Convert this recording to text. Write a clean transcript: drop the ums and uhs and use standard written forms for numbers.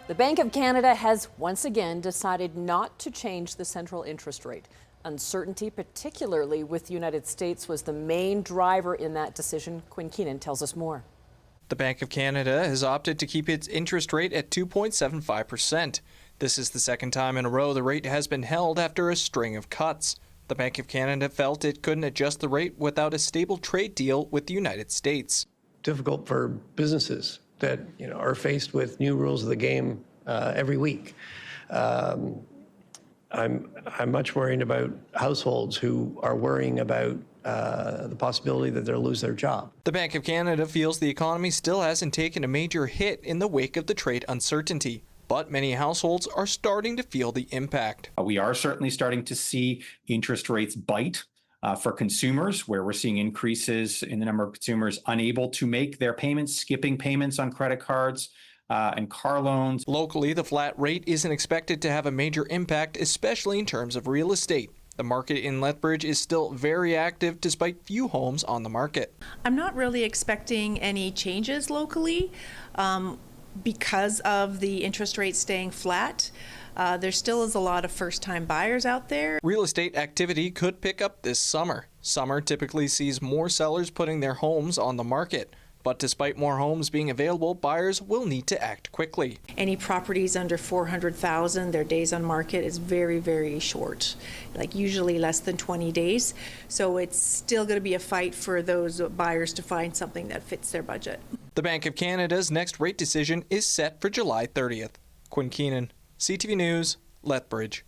The Bank of Canada has once again decided not to change the central interest rate. Uncertainty, particularly with the United States, was the main driver in that decision. Quinn Keenan tells us more. The Bank of Canada has opted to keep its interest rate at 2.75%. This is the second time in a row the rate has been held after a string of cuts. The Bank of Canada felt it couldn't adjust the rate without a stable trade deal with the United States. Difficult for businesses that are faced with new rules of the game every week. I'm much worried about households who are worrying about the possibility that they'll lose their job. The Bank of Canada feels the economy still hasn't taken a major hit in the wake of the trade uncertainty, but many households are starting to feel the impact. We are certainly starting to see interest rates bite for consumers, where we're seeing increases in the number of consumers unable to make their payments, skipping payments on credit cards and car loans. Locally, the flat rate isn't expected to have a major impact, especially in terms of real estate. The market in Lethbridge is still very active despite few homes on the market. I'm not really expecting any changes locally because of the interest rate staying flat. There still is a lot of first-time buyers out there. Real estate activity could pick up this summer. Summer typically sees more sellers putting their homes on the market. But despite more homes being available, buyers will need to act quickly. Any properties under $400,000, their days on market is very, very short, like usually less than 20 days. So it's still going to be a fight for those buyers to find something that fits their budget. The Bank of Canada's next rate decision is set for July 30th. Quinn Keenan, CTV News, Lethbridge.